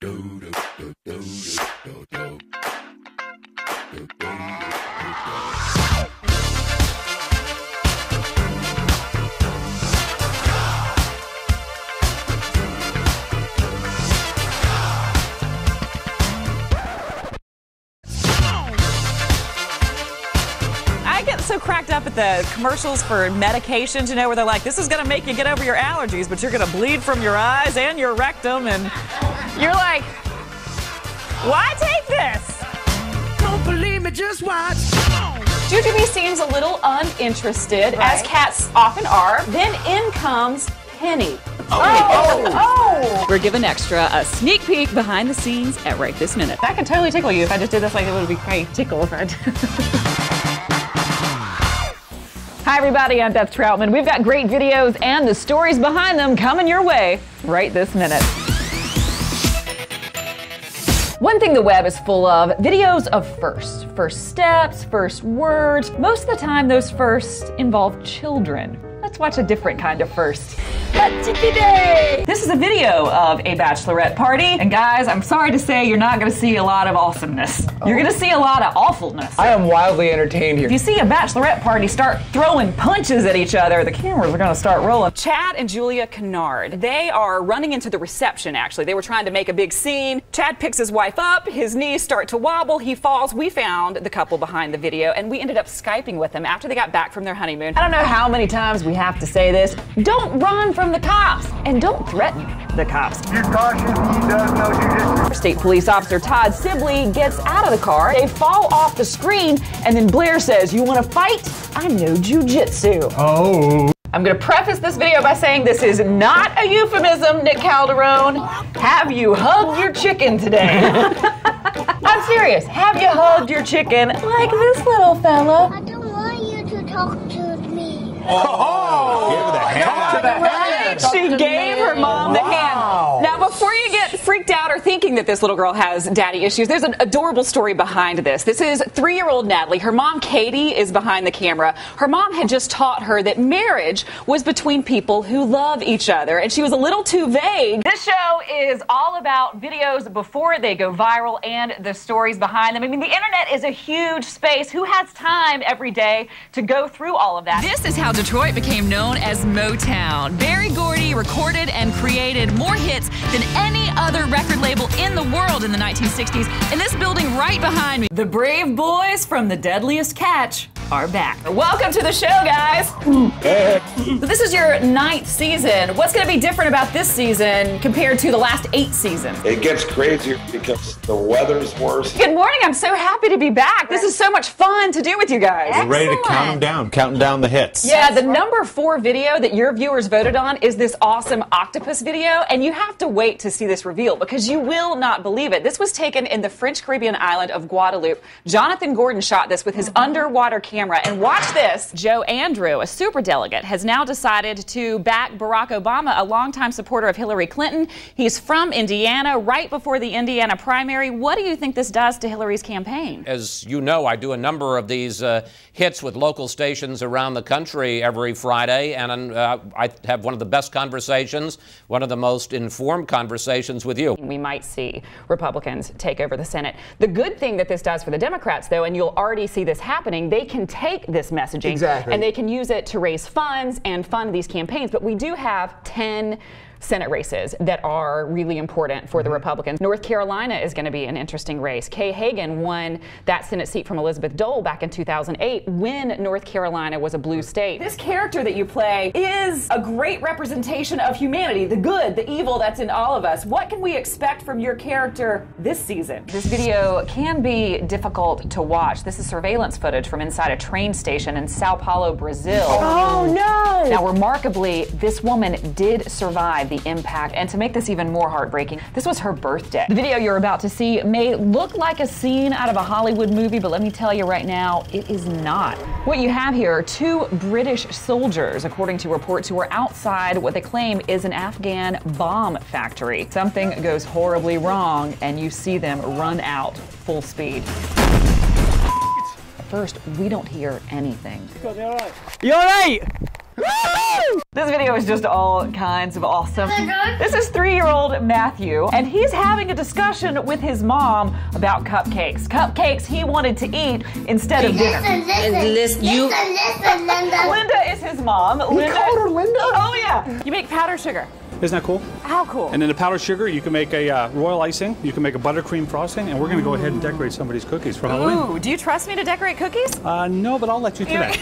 So cracked up at the commercials for medications, you know, where they're like, this is going to make you get over your allergies, but you're going to bleed from your eyes and your rectum, and you're like, why take this? Don't believe me, just watch. Jujubee seems a little uninterested, as cats often are. Then in comes Penny. Oh! We're giving extra a sneak peek behind the scenes at right this minute. That could totally tickle you if I just did this, like it would be quite tickle if I did. Hi everybody, I'm Beth Troutman. We've got great videos and the stories behind them coming your way right this minute. One thing the web is full of, videos of first steps, first words. Most of the time those firsts involve children. Let's watch a different kind of first. Today. This is a video of a bachelorette party, and guys, I'm sorry to say you're not going to see a lot of awesomeness. You're going to see a lot of awfulness. I am wildly entertained here. If you see a bachelorette party start throwing punches at each other, the cameras are going to start rolling. Chad and Julia Kennard, they are running into the reception, actually. They were trying to make a big scene. Chad picks his wife up, his knees start to wobble, he falls. We found the couple behind the video, and we ended up Skyping with them after they got back from their honeymoon. I don't know how many times we have to say this. Don't run from the cops, and don't threaten the cops. Your caution, he does know jujitsu. State Police Officer Todd Sibley gets out of the car. They fall off the screen, and then Blair says, "You want to fight? I know jujitsu." Oh. I'm going to preface this video by saying this is not a euphemism, Nick Calderon. Have you hugged your chicken today? I'm serious. Have you hugged your chicken like this little fella? I don't want you to talk to me. Oh! Give her the hand. She gave her mom the hand. Now, before you get freaked out or thinking that this little girl has daddy issues, there's an adorable story behind this. This is 3-year-old Natalie. Her mom, Katie, is behind the camera. Her mom had just taught her that marriage was between people who love each other, and she was a little too vague. This show is all about videos before they go viral and the stories behind them. I mean, the internet is a huge space. Who has time every day to go through all of that? This is how Detroit became known as Motown. Berry Gordy recorded and created more hits than any other record label in the world in the 1960s. In this building right behind me, the brave boys from The Deadliest Catch are back. Welcome to the show, guys. So this is your 9th season. What's going to be different about this season compared to the last 8 seasons? It gets crazier because the weather's worse. Good morning. I'm so happy to be back. This is so much fun to do with you guys. We're ready to count them down, counting down the hits. Yeah, the number 4 video that your viewers voted on is this awesome octopus video, and you have to wait to see this reveal because you will not believe it. This was taken in the French Caribbean island of Guadeloupe. Jonathan Gordon shot this with his underwater camera, and watch this. Joe Andrew, a superdelegate, has now decided to back Barack Obama, a longtime supporter of Hillary Clinton. He's from Indiana, right before the Indiana primary. What do you think this does to Hillary's campaign? As you know, I do a number of these hits with local stations around the country every Friday, and I have one of the best conversations, one of the most informed conversations with you. We might see Republicans take over the Senate. The good thing that this does for the Democrats, though, and you'll already see this happening, they can take this messaging and they can use it to raise funds and fund these campaigns. But we do have 10 Senate races that are really important for the Republicans. North Carolina is going to be an interesting race. Kay Hagan won that Senate seat from Elizabeth Dole back in 2008 when North Carolina was a blue state. This character that you play is a great representation of humanity, the good, the evil that's in all of us. What can we expect from your character this season? This video can be difficult to watch. This is surveillance footage from inside a train station in Sao Paulo, Brazil. Oh no! Now, remarkably, this woman did survive the impact, and to make this even more heartbreaking, this was her birthday. The video you're about to see may look like a scene out of a Hollywood movie, but let me tell you right now, it is not. What you have here are 2 British soldiers, according to reports, who are outside what they claim is an Afghan bomb factory. Something goes horribly wrong, and you see them run out full speed. At first, we don't hear anything. You alright? This video is just all kinds of awesome. This is 3-year-old Matthew, and he's having a discussion with his mom about cupcakes. Cupcakes he wanted to eat instead of dinner. Listen, Linda. Linda is his mom. You called her Linda? Oh yeah. You make powdered sugar. Isn't that cool? How cool. And then the powdered sugar, you can make a royal icing, you can make a buttercream frosting, and we're going to go ahead and decorate some of these cookies for Halloween. Ooh, do you trust me to decorate cookies? No, but I'll let you do that.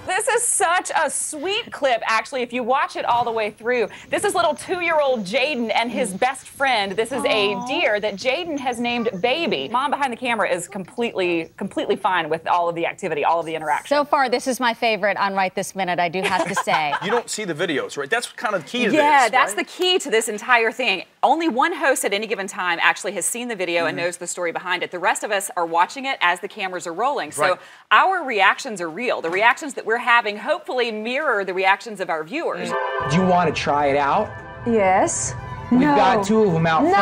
This is such a sweet clip, actually, if you watch it all the way through. This is little 2-year-old Jaden and his best friend. This is a deer that Jaden has named Baby. Mom behind the camera is completely fine with all of the activity, all of the interaction. So far, this is my favorite on Right This Minute, I do have to say. You don't see the videos, right? That's kind of the key to this, Yeah, that's right? the key to this entire thing. Only one host at any given time actually has seen the video and knows the story behind it. The rest of us are watching it as the cameras are rolling. So our reactions are real. The reactions that we're having hopefully mirror the reactions of our viewers. Do you want to try it out? Yes. We've got 2 of them out front.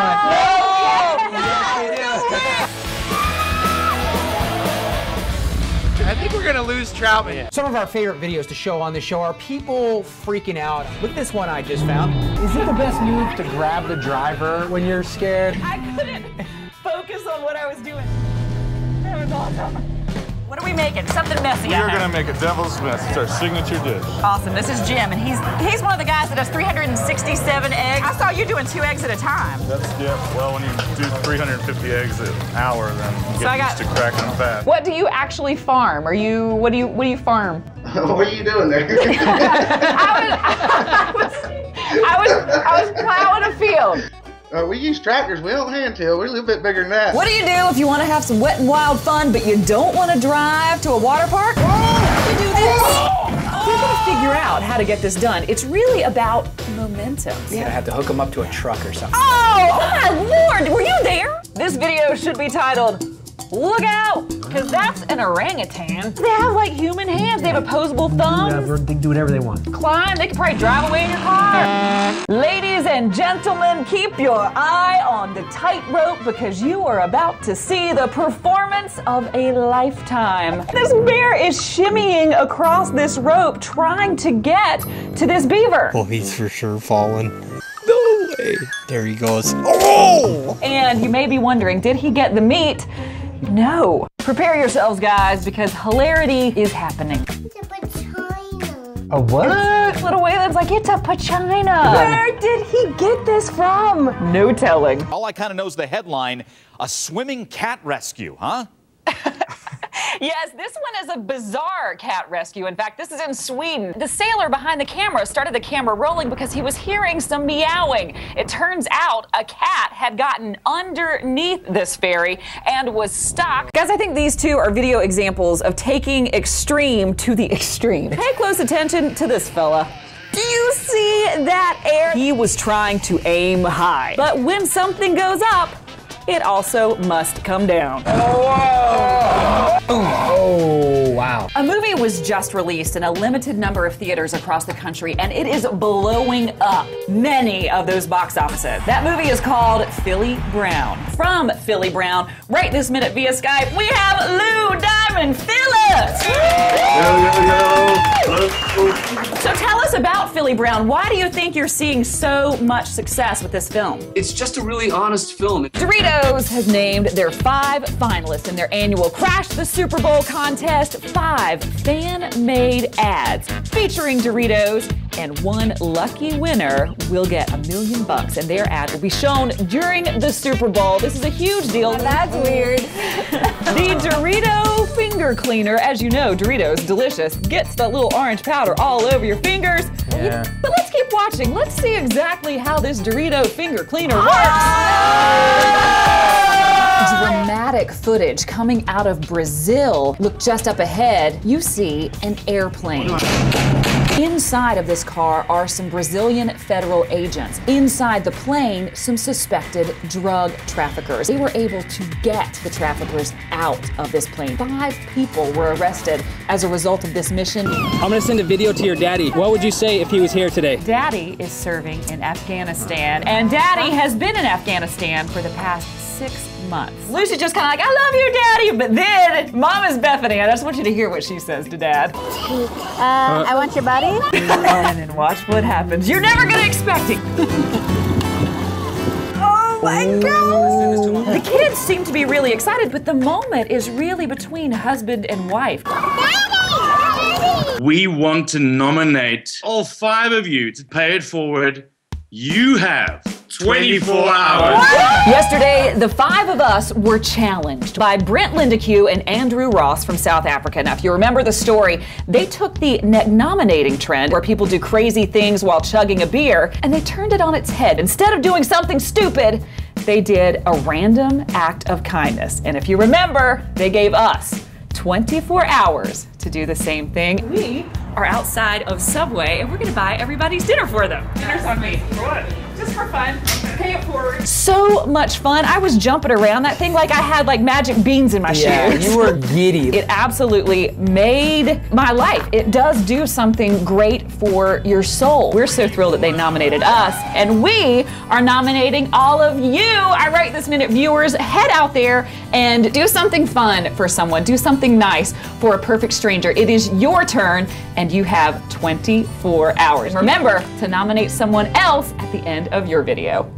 I think we're gonna lose Troutman. Some of our favorite videos to show on the show are people freaking out. Look at this one I just found. Is it the best move to grab the driver when you're scared? I couldn't focus on what I was doing. That was awesome. What are we making? Something messy. We are going to make a devil's mess. It's our signature dish. Awesome. This is Jim, and he's one of the guys that does 367 eggs. I saw you doing 2 eggs at a time. Well, when you do 350 eggs an hour, then you get used to cracking them fast. What do you actually farm? What do you farm? What are you doing there? I was plowing a field. We use tractors. We don't hand till. We're a little bit bigger than that. What do you do if you want to have some wet and wild fun, but you don't want to drive to a water park? You do this. We're going to figure out how to get this done. It's really about momentum. You're gonna have to hook them up to a truck or something. Oh my Lord, were you there? This video should be titled, "Look Out," because that's an orangutan. They have like human hands. They have opposable thumbs. They can do whatever they want. Climb. They can probably drive away in your car. Ladies and gentlemen, keep your eye on the tightrope because you are about to see the performance of a lifetime. This bear is shimmying across this rope trying to get to this beaver. Well, he's for sure falling. No way. There he goes. Oh! And you may be wondering, did he get the meat? No. Prepare yourselves, guys, because hilarity is happening. A what? Little Waylon's like, it's a pachina. Where did he get this from? No telling. All I kind of know is the headline, a swimming cat rescue, huh? Yes, this one is a bizarre cat rescue. In fact, this is in Sweden. The sailor behind the camera started the camera rolling because he was hearing some meowing. It turns out a cat had gotten underneath this ferry and was stuck. Guys, I think these two are video examples of taking extreme to the extreme. Pay close attention to this fella. Do you see that air? He was trying to aim high. But when something goes up, it also must come down. Oh, wow. A movie was just released in a limited number of theaters across the country, and it is blowing up many of those box offices. That movie is called Philly Brown. From Philly Brown, right this minute via Skype, we have Lou Diamond Phillips. So tell us about Philly Brown. Why do you think you're seeing so much success with this film? It's just a really honest film. Doritos has named their 5 finalists in their annual Crash the Super Bowl contest. 5 fan-made ads featuring Doritos, and one lucky winner will get $1 million, and their ad will be shown during the Super Bowl. This is a huge deal. That's weird. The Dorito finger cleaner, as you know, Doritos, delicious, gets that little orange powder all over your fingers. Yeah. But let's keep watching. Let's see exactly how this Dorito finger cleaner works. Dramatic footage coming out of Brazil. Look just up ahead, you see an airplane. Inside of this car are some Brazilian federal agents. Inside the plane, some suspected drug traffickers. They were able to get the traffickers out of this plane. 5 people were arrested as a result of this mission. I'm gonna send a video to your daddy. What would you say if he was here today? Daddy is serving in Afghanistan, and Daddy has been in Afghanistan for the past 6 months. Lucy's just kind of like, I love you, Daddy, but then Mom is Bethany. I just want you to hear what she says to Dad. I want your body. And then watch what happens. You're never gonna expect it. Oh my God! The kids seem to be really excited, but the moment is really between husband and wife. We want to nominate all 5 of you to pay it forward. You have 24 hours. Yesterday, the 5 of us were challenged by Brent Lindeque and Andrew Ross from South Africa. Now, if you remember the story, they took the neck-nominating trend where people do crazy things while chugging a beer, and they turned it on its head. Instead of doing something stupid, they did a random act of kindness. And if you remember, they gave us 24 hours to do the same thing. We are outside of Subway, and we're gonna buy everybody's dinner for them. Dinner's on me. For what? Just for fun. Pay it forward. So much fun. I was jumping around that thing like I had like magic beans in my shoes. Yeah, you were giddy. It absolutely made my life. It does do something great for your soul. We're so thrilled that they nominated us, and we are nominating all of you, I Write This Minute viewers. Head out there and do something fun for someone. Do something nice for a perfect stranger. It is your turn, and you have 24 hours. Remember to nominate someone else at the end of your video.